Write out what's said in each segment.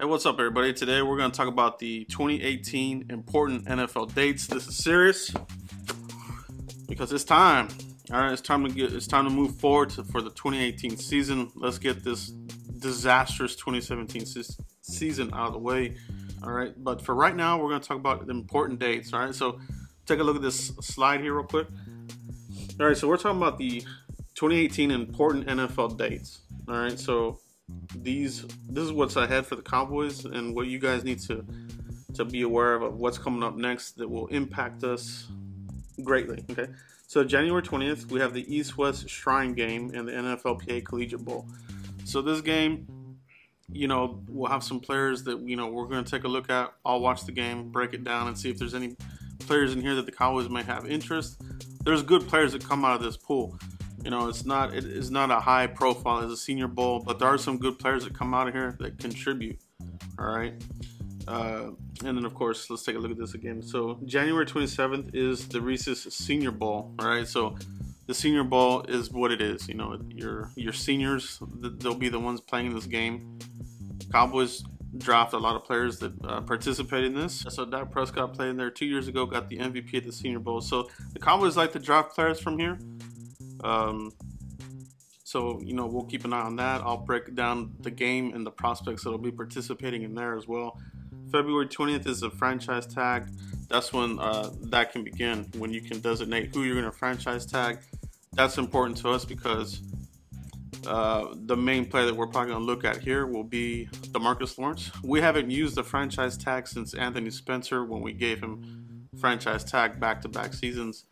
Hey, what's up, everybody? Today we're going to talk about the 2018 important NFL dates. This is serious because it's time. All right, it's time to move forward for the 2018 season. Let's get this disastrous 2017 season out of the way. All right, but for right now, we're going to talk about the important dates. All right, so take a look at this slide here real quick. All right, so we're talking about the 2018 important NFL dates. All right, so this is what's ahead for the Cowboys and what you guys need to be aware of what's coming up next that will impact us greatly. Okay, so January 20th we have the East-West Shrine Game and the NFLPA Collegiate Bowl. So this game, we'll have some players that we're going to take a look at. I'll watch the game, break it down, and see if there's any players in here that the Cowboys might have interest. There's good players that come out of this pool. It's not a high profile as a Senior Bowl, but there are some good players that come out of here that contribute. All right, and then of course let's take a look at this again. So January 27th is the Reese's Senior Bowl. All right, so the Senior Bowl is what it is. Your seniors, they'll be the ones playing this game. Cowboys draft a lot of players that participate in this. So Dak Prescott played in there 2 years ago, got the MVP at the Senior Bowl. So the Cowboys like to draft players from here. So we'll keep an eye on that. I'll break down the game and the prospects that'll be participating in there as well. February 20th is a franchise tag. That's when that can begin, when you can designate who you're going to franchise tag. That's important to us because the main player that we're probably going to look at here will be DeMarcus Lawrence. We haven't used the franchise tag since Anthony Spencer, when we gave him franchise tag back-to-back seasons.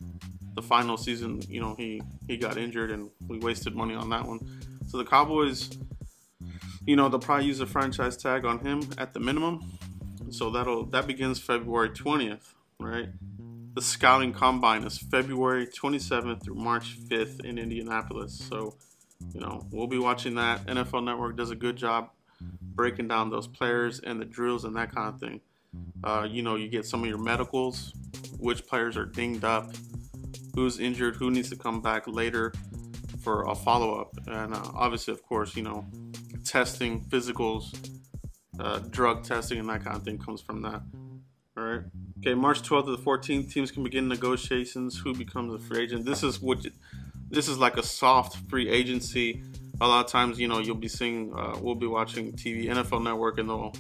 The final season, he got injured and we wasted money on that one. So the Cowboys, they'll probably use a franchise tag on him at the minimum. So that begins February 20th, right? The scouting combine is February 27th through March 5th in Indianapolis. So, we'll be watching that. NFL Network does a good job breaking down those players and the drills and that kind of thing. You get some of your medicals, which players are dinged up, who's injured, who needs to come back later for a follow-up, and obviously, of course, testing, physicals, drug testing, and that kind of thing comes from that. All right. Okay, March 12th to the 14th, teams can begin negotiations. Who becomes a free agent? This is like a soft free agency. A lot of times, you'll be seeing, we'll be watching TV, NFL Network, and they'll,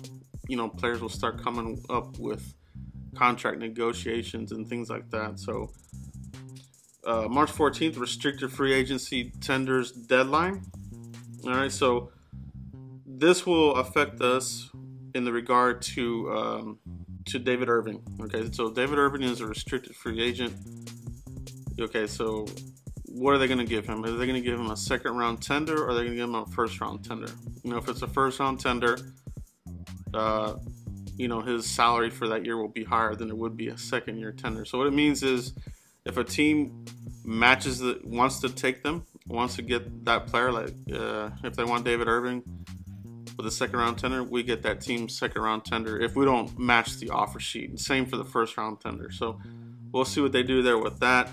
players will start coming up with contract negotiations and things like that. So March 14th, restricted free agency tenders deadline. All right, so this will affect us in the regard to David Irving. Okay, so David Irving is a restricted free agent. Okay, so what are they going to give him? Are they going to give him a second round tender, or are they going to give him a first round tender? If it's a first round tender, his salary for that year will be higher than it would be a second year tender. So what it means is, if a team wants to take them, wants to get that player, like if they want David Irving with a second round tender, we get that team's second round tender if we don't match the offer sheet. Same for the first round tender. So we'll see what they do there with that.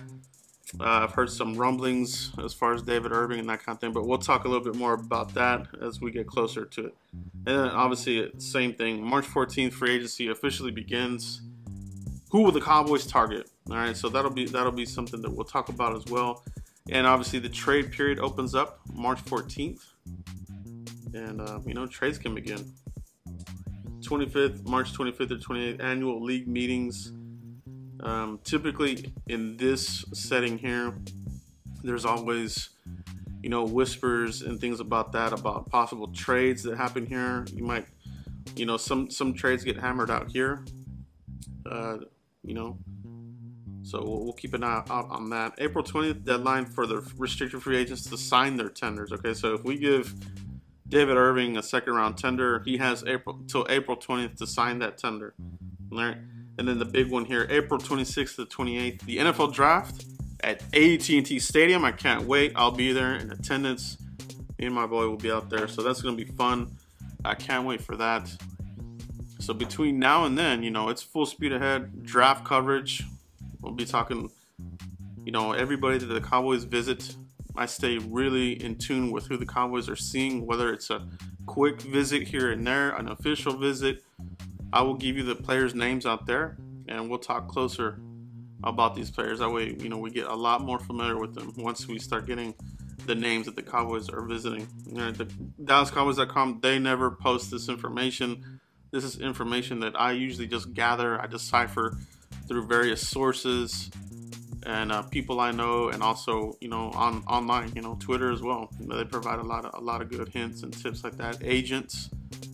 I've heard some rumblings as far as David Irving and that kind of thing, but we'll talk a little bit more about that as we get closer to it. And then obviously, same thing. March 14th, free agency officially begins. Who will the Cowboys target? All right, so that'll be something that we'll talk about as well. And obviously, the trade period opens up March 14th, and trades can begin. March 25th or 28th, annual league meetings. Typically, in this setting here, there's always whispers and things about possible trades that happen here. You might, some trades get hammered out here. So we'll keep an eye out on that. April 20th, deadline for the restricted free agents to sign their tenders. Okay, so if we give David Irving a second round tender, he has till April 20th to sign that tender. All right, and then the big one here, April 26th to 28th, the NFL draft at AT&T Stadium. I can't wait. I'll be there in attendance. Me and my boy will be out there, so that's going to be fun. I can't wait for that. So between now and then, it's full speed ahead. Draft coverage. We'll be talking, everybody that the Cowboys visit I stay really in tune with who the Cowboys are seeing, whether it's a quick visit here and there, an official visit. I will give you the players' names out there, and we'll talk closer about these players. That way, you know, we get a lot more familiar with them once we start getting the names that the Cowboys are visiting. You know, the DallasCowboys.com, they never post this information. This is information that I usually just gather, I decipher through various sources and people I know, and also, you know, online, you know, Twitter as well. They provide a lot of good hints and tips like that. Agents,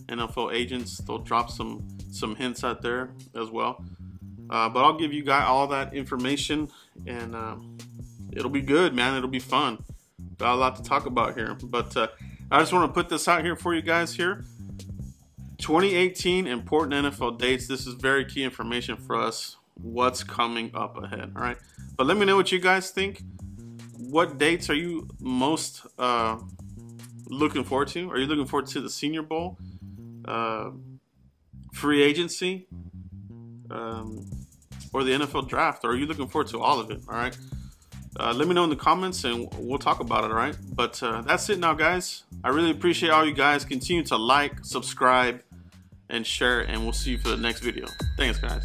NFL agents, they'll drop some hints out there as well. But I'll give you guys all that information, and it'll be good, man. It'll be fun. Got a lot to talk about here, but I just want to put this out here for you guys here. 2018 important NFL dates. This is very key information for us. What's coming up ahead? All right, but let me know what you guys think. What dates are you most looking forward to? Are you looking forward to the Senior Bowl, free agency, or the NFL draft? Or are you looking forward to all of it? All right. Let me know in the comments and we'll talk about it, all right? But that's it now, guys. I really appreciate all you guys. Continue to like, subscribe, and share, and we'll see you for the next video. Thanks, guys.